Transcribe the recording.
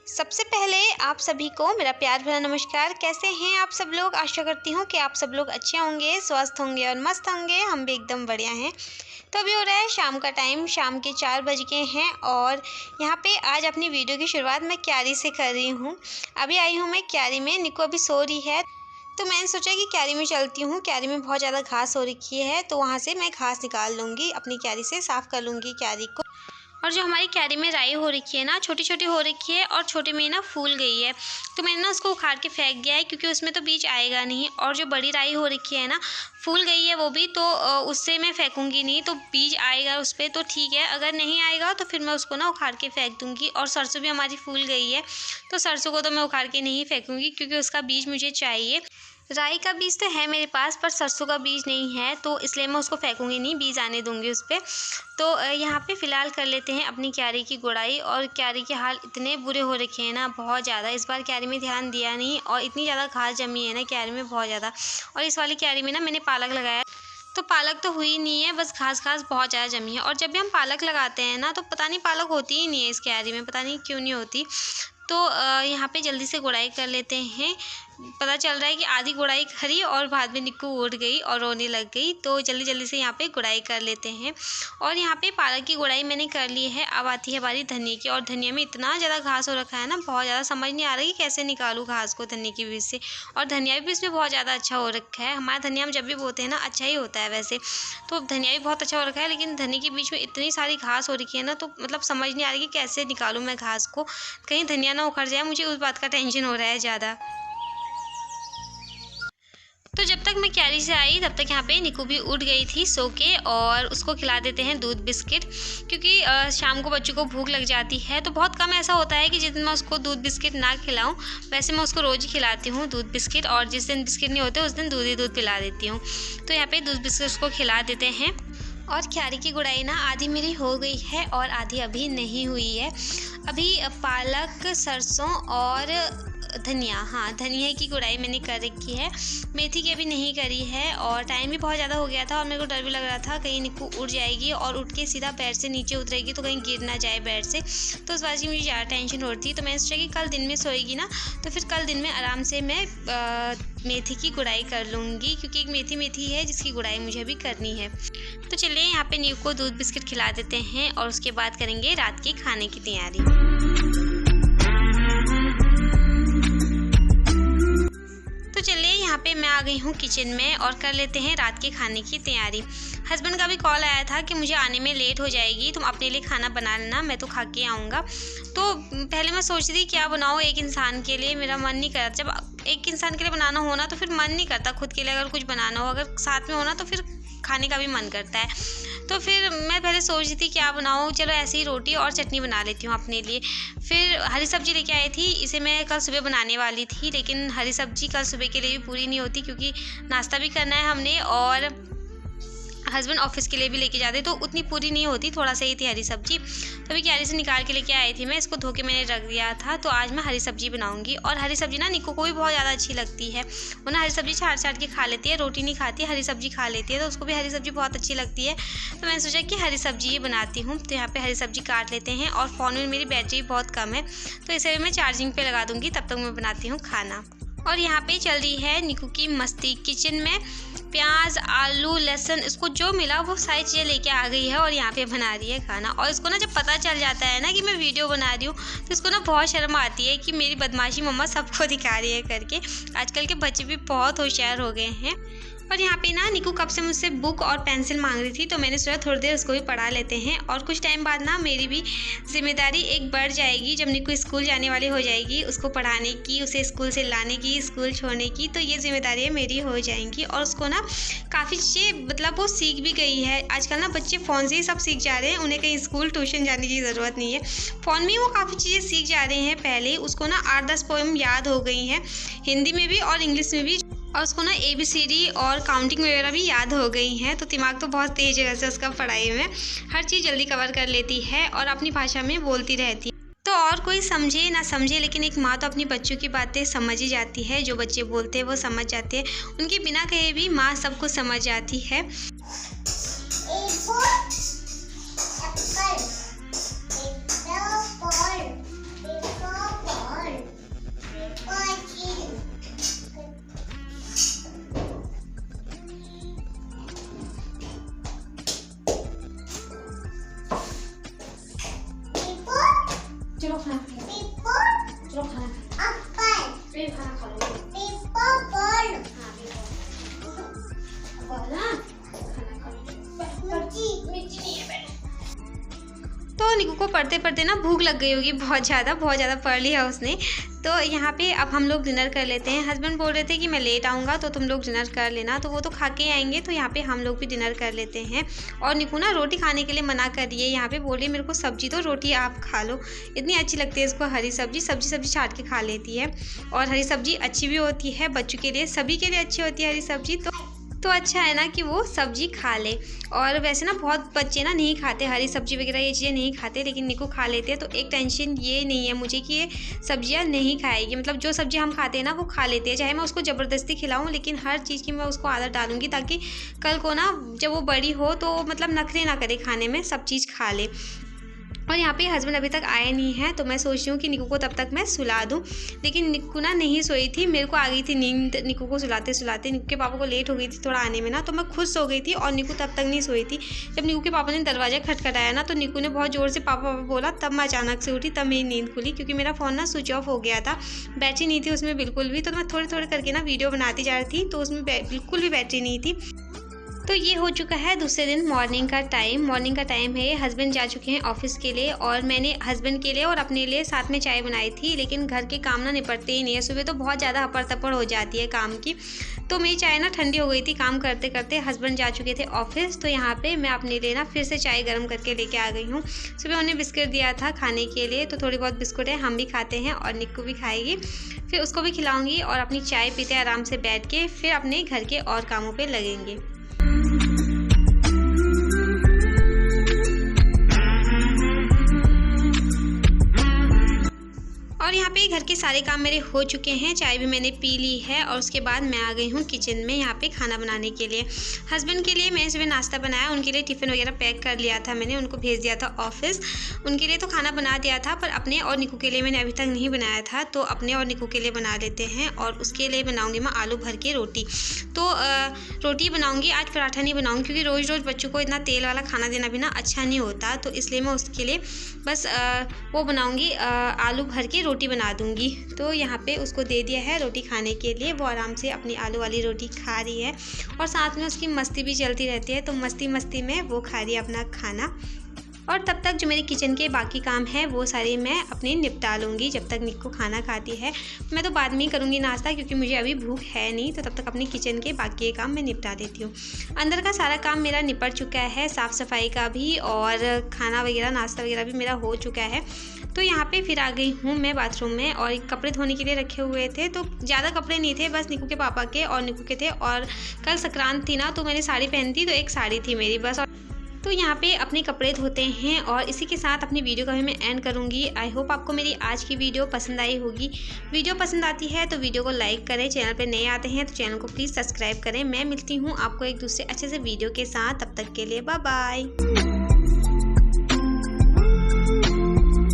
सबसे पहले आप सभी को मेरा प्यार भरा नमस्कार। कैसे हैं आप सब लोग? आशा करती हूँ कि आप सब लोग अच्छे होंगे, स्वस्थ होंगे और मस्त होंगे। हम भी एकदम बढ़िया हैं। तो अभी हो रहा है शाम का टाइम, शाम के 4 बज गए हैं और यहाँ पे आज अपनी वीडियो की शुरुआत मैं क्यारी से कर रही हूँ। अभी आई हूँ मैं क्यारी में, निको अभी सो रही है तो मैंने सोचा कि क्यारी में चलती हूँ। क्यारी में बहुत ज़्यादा घास हो रखी है तो वहाँ से मैं घास निकाल लूँगी, अपनी क्यारी से साफ़ कर लूँगी क्यारी को। और जो हमारी क्यारी में राई हो रखी है ना, छोटी छोटी हो रखी है और छोटे में ना फूल गई है, तो मैंने ना उसको उखाड़ के फेंक दिया है क्योंकि उसमें तो बीज आएगा नहीं। और जो बड़ी राई हो रखी है ना, फूल गई है वो भी, तो उससे मैं फेंकूँगी नहीं, तो बीज आएगा उस पर तो ठीक है, अगर नहीं आएगा तो फिर मैं उसको ना उखाड़ के फेंक दूँगी। और सरसों भी हमारी फूल गई है तो सरसों को तो मैं उखाड़ के नहीं फेंकूँगी क्योंकि उसका बीज मुझे चाहिए। राई का बीज तो है मेरे पास पर सरसों का बीज नहीं है, तो इसलिए मैं उसको फेंकूँगी नहीं, बीज आने दूँगी उस पर। तो यहाँ पे फ़िलहाल कर लेते हैं अपनी क्यारी की गुड़ाई। और क्यारी के हाल इतने बुरे हो रखे हैं ना, बहुत ज़्यादा। इस बार क्यारी में ध्यान दिया नहीं और इतनी ज़्यादा घास जमी है ना क्यारी में, बहुत ज़्यादा। और इस वाली क्यारी में ना मैंने पालक लगाया तो पालक तो हुई नहीं है, बस घास बहुत ज़्यादा जमी है। और जब भी हम पालक लगाते हैं ना तो पता नहीं पालक होती ही नहीं है इस क्यारी में, पता नहीं क्यों नहीं होती। तो यहाँ पे जल्दी से गुड़ाई कर लेते हैं। पता चल रहा है कि आधी गुड़ाई करी और बाद में निक्कू उठ गई और रोने लग गई, तो जल्दी जल्दी से यहाँ पे गुड़ाई कर लेते हैं। और यहाँ पे पालक की गुड़ाई मैंने कर ली है। अब आती है बारी धनिया की, और धनिया में इतना ज़्यादा घास हो रखा है ना, बहुत ज़्यादा समझ नहीं आ रहा कि कैसे निकालूँ घास को धनिया के बीज से। और धनिया भी इसमें बहुत ज़्यादा अच्छा हो रखा है। हमारा धनिया हम जब भी बोते हैं ना अच्छा ही होता है वैसे, तो धनिया भी बहुत अच्छा हो रखा है, लेकिन धनिया के बीच में इतनी सारी घास हो रखी है ना, तो मतलब समझ नहीं आ रही कि कैसे निकालूँ मैं घास को, कहीं धनिया ना उखड़ जाए, मुझे उस बात का टेंशन हो रहा है ज़्यादा। तो जब तक मैं क्यारी से आई तब तक यहाँ पे निक्कू भी उठ गई थी सो के, और उसको खिला देते हैं दूध बिस्किट, क्योंकि शाम को बच्चों को भूख लग जाती है। तो बहुत कम ऐसा होता है कि जिस दिन मैं उसको दूध बिस्किट ना खिलाऊं, वैसे मैं उसको रोज़ ही खिलाती हूँ दूध बिस्किट, और जिस दिन बिस्किट नहीं होते उस दिन दूध ही दूध पिला देती हूँ। तो यहाँ पे दूध बिस्किट उसको खिला देते हैं। और क्यारी की गुड़ाई ना आधी मेरी हो गई है और आधी अभी नहीं हुई है। अभी पालक, सरसों और धनिया, हाँ धनिया की गुड़ाई मैंने कर रखी है, मेथी की अभी नहीं करी है। और टाइम भी बहुत ज़्यादा हो गया था और मेरे को डर भी लग रहा था कहीं निक्कू उठ जाएगी और उठ के सीधा बेड से नीचे उतरेगी तो कहीं गिर ना जाए बेड से, तो उस बात की मुझे ज़्यादा टेंशन हो रही थी। तो मैंने सोचा कि कल दिन में सोएगी ना तो फिर कल दिन में आराम से मैं मेथी की गुड़ाई कर लूँगी, क्योंकि एक मेथी है जिसकी गुड़ाई मुझे भी करनी है। तो चलिए यहाँ पे नीव को दूध बिस्किट खिला देते हैं और उसके बाद करेंगे रात के खाने की तैयारी। तो चलिए यहाँ पे मैं आ गई हूँ किचन में और कर लेते हैं रात के खाने की तैयारी। हस्बैंड का भी कॉल आया था कि मुझे आने में लेट हो जाएगी, तुम अपने लिए खाना बना लेना, मैं तो खा के आऊँगा। तो पहले मैं सोच रही क्या बनाऊँ एक इंसान के लिए, मेरा मन नहीं करता। जब एक इंसान के लिए बनाना हो ना तो फिर मन नहीं करता, खुद के लिए अगर कुछ बनाना हो, अगर साथ में हो ना तो फिर खाने का भी मन करता है। तो फिर मैं पहले सोच रही थी क्या बनाऊँ, चलो ऐसे ही रोटी और चटनी बना लेती हूँ अपने लिए। फिर हरी सब्जी लेके आई थी, इसे मैं कल सुबह बनाने वाली थी, लेकिन हरी सब्जी कल सुबह के लिए भी पूरी नहीं होती क्योंकि नाश्ता भी करना है हमने और हस्बैंड ऑफिस के लिए भी लेके जाते, तो उतनी पूरी नहीं होती, थोड़ा सा ही थी हरी सब्जी। तो अभी क्यारी से निकाल के लेके आई थी मैं, इसको धो के मैंने रख दिया था। तो आज मैं हरी सब्जी बनाऊंगी, और हरी सब्जी ना निक्कू को भी बहुत ज़्यादा अच्छी लगती है। वो ना हरी सब्जी छाट के खा लेती है, रोटी नहीं खाती, हरी सब्जी खा लेती है, तो उसको भी हरी सब्जी बहुत अच्छी लगती है। तो मैंने सोचा कि हरी सब्जी ही बनाती हूँ। तो यहाँ पर हरी सब्जी काट लेते हैं, और फ़ोन में मेरी बैटरी बहुत कम है तो इसे मैं चार्जिंग पर लगा दूँगी, तब तक मैं बनाती हूँ खाना। और यहाँ पे चल रही है निक्कू की मस्ती। किचन में प्याज, आलू, लहसुन, इसको जो मिला वो सारी चीज़ें लेके आ गई है और यहाँ पे बना रही है खाना। और इसको ना जब पता चल जाता है ना कि मैं वीडियो बना रही हूँ तो इसको ना बहुत शर्म आती है कि मेरी बदमाशी मम्मा सबको दिखा रही है करके। आजकल के बच्चे भी बहुत होशियार हो गए हैं। और यहाँ पे ना निक्कू कब से मुझसे बुक और पेंसिल मांग रही थी, तो मैंने सोचा थोड़ी देर उसको भी पढ़ा लेते हैं। और कुछ टाइम बाद ना मेरी भी जिम्मेदारी एक बढ़ जाएगी, जब निक्कू स्कूल जाने वाली हो जाएगी, उसको पढ़ाने की, उसे स्कूल से लाने की, स्कूल छोड़ने की, तो ये जिम्मेदारियाँ मेरी हो जाएंगी। और उसको ना काफ़ी चीज़ें मतलब वो सीख भी गई है। आजकल ना बच्चे फ़ोन से ही सब सीख जा रहे हैं, उन्हें कहीं स्कूल ट्यूशन जाने की ज़रूरत नहीं है, फ़ोन में ही वो काफ़ी चीज़ें सीख जा रहे हैं। पहले उसको ना 8-10 पोएम याद हो गई हैं, हिंदी में भी और इंग्लिश में भी, और उसको ना ABCD और काउंटिंग वगैरह भी याद हो गई हैं। तो दिमाग तो बहुत तेज़ है वैसे उसका पढ़ाई में, हर चीज़ जल्दी कवर कर लेती है और अपनी भाषा में बोलती रहती है। तो और कोई समझे ना समझे, लेकिन एक माँ तो अपनी बच्चों की बातें समझ ही जाती है, जो बच्चे बोलते हैं वो समझ जाते हैं, उनके बिना कहे भी माँ सब कुछ समझ जाती है। चलो खाना खा लो। तो निकू को पढ़ते पढ़ते ना भूख लग गई होगी बहुत ज़्यादा पढ़ लिया उसने। तो यहाँ पे अब हम लोग डिनर कर लेते हैं। हस्बैंड बोल रहे थे कि मैं लेट आऊँगा तो तुम लोग डिनर कर लेना, तो वो तो खा के आएंगे, तो यहाँ पे हम लोग भी डिनर कर लेते हैं। और निकू ना रोटी खाने के लिए मना कर रही है, यहाँ पे बोल रही है मेरे को सब्जी दो, रोटी आप खा लो। इतनी अच्छी लगती है इसको हरी सब्जी छाट के खा लेती है। और हरी सब्जी अच्छी भी होती है बच्चों के लिए, सभी के लिए अच्छी होती है हरी सब्जी। तो अच्छा है ना कि वो सब्जी खा ले। और वैसे ना बहुत बच्चे ना नहीं खाते हरी सब्जी वगैरह, ये चीज़ें नहीं खाते, लेकिन निकू खा लेते हैं। तो एक टेंशन ये नहीं है मुझे कि ये सब्जियां नहीं खाएगी, मतलब जो सब्जी हम खाते हैं ना वो खा लेते हैं, चाहे मैं उसको ज़बरदस्ती खिलाऊं, लेकिन हर चीज़ की मैं उसको आदत डालूंगी ताकि कल को ना जब वो बड़ी हो तो मतलब नखरे ना करे, खाने में सब चीज़ खा ले। और यहाँ पे हस्बैंड अभी तक आए नहीं हैं, तो मैं सोच रही हूँ कि निकू को तब तक मैं सुला दूँ। लेकिन निकू ना नहीं सोई थी, मेरे को आ गई थी नींद निकू को सुलाते सुलाते। निकू के पापा को लेट हो गई थी थोड़ा आने में ना, तो मैं खुद सो गई थी और निकू तब तक नहीं सोई थी। जब निकू के पापा ने दरवाज़ा खटखटाया ना, तो निकू ने बहुत ज़ोर से पापा पापा बोला, तब मैं अचानक से उठी, तब मेरी नींद खुली, क्योंकि मेरा फ़ोन ना स्विच ऑफ हो गया था, बैटरी नहीं थी उसमें बिल्कुल भी। तो मैं थोड़े थोड़े करके ना वीडियो बनाती जा रही थी, तो उसमें बिल्कुल भी बैटरी नहीं थी। तो ये हो चुका है दूसरे दिन मॉर्निंग का टाइम है। हस्बैंड जा चुके हैं ऑफिस के लिए और मैंने हस्बैंड के लिए और अपने लिए साथ में चाय बनाई थी, लेकिन घर के काम ना निपटते ही नहीं है। सुबह तो बहुत ज़्यादा हपड़ तपड़ हो जाती है काम की, तो मेरी चाय ना ठंडी हो गई थी काम करते करते। हस्बैंड जा चुके थे ऑफिस, तो यहाँ पे मैं अपने लिए ना फिर से चाय गर्म करके लेके आ गई हूँ। सुबह उन्हें बिस्किट दिया था खाने के लिए, तो थोड़ी बहुत बिस्कुट है, हम भी खाते हैं और निक्कू भी खाएगी, फिर उसको भी खिलाऊँगी और अपनी चाय पीते आराम से बैठ के फिर अपने घर के और कामों पर लगेंगे। और यहाँ पे घर के सारे काम मेरे हो चुके हैं, चाय भी मैंने पी ली है और उसके बाद मैं आ गई हूँ किचन में यहाँ पे खाना बनाने के लिए। हस्बैंड के लिए मैंने सुबह नाश्ता बनाया, उनके लिए टिफ़िन वगैरह पैक कर लिया था मैंने, उनको भेज दिया था ऑफिस। उनके लिए तो खाना बना दिया था, पर अपने और निकू के लिए मैंने अभी तक नहीं बनाया था, तो अपने और निकू के लिए बना लेते हैं। और उसके लिए बनाऊँगी मैं आलू भर के रोटी। तो रोटी बनाऊँगी आज, पराठा नहीं बनाऊँगी, क्योंकि रोज़ रोज़ बच्चों को इतना तेल वाला खाना देना भी ना अच्छा नहीं होता, तो इसलिए मैं उसके लिए बस वो बनाऊँगी, आलू भर के रोटी बना दूंगी। तो यहाँ पे उसको दे दिया है रोटी खाने के लिए, वो आराम से अपनी आलू वाली रोटी खा रही है और साथ में उसकी मस्ती भी चलती रहती है, तो मस्ती मस्ती में वो खा रही है अपना खाना। और तब तक जो मेरे किचन के बाकी काम है वो सारे मैं अपने निपटा लूँगी जब तक निक्कू खाना खाती है। मैं तो बाद में ही करूँगी नाश्ता, क्योंकि मुझे अभी भूख है नहीं, तो तब तक अपने किचन के बाकी काम मैं निपटा देती हूँ। अंदर का सारा काम मेरा निपट चुका है, साफ़ सफाई का भी और खाना वगैरह नाश्ता वगैरह भी मेरा हो चुका है। तो यहाँ पे फिर आ गई हूँ मैं बाथरूम में, और कपड़े धोने के लिए रखे हुए थे, तो ज़्यादा कपड़े नहीं थे, बस निक्कू के पापा के और निक्कू के थे। और कल संक्रांत थी ना, तो मैंने साड़ी पहनी थी, तो एक साड़ी थी मेरी बस। तो यहाँ पे अपने कपड़े धोते हैं और इसी के साथ अपनी वीडियो का भी मैं एंड करूँगी। आई होप आपको मेरी आज की वीडियो पसंद आई होगी। वीडियो पसंद आती है तो वीडियो को लाइक करें, चैनल पे नए आते हैं तो चैनल को प्लीज़ सब्सक्राइब करें। मैं मिलती हूँ आपको एक दूसरे अच्छे से वीडियो के साथ, तब तक के लिए बाय बाय।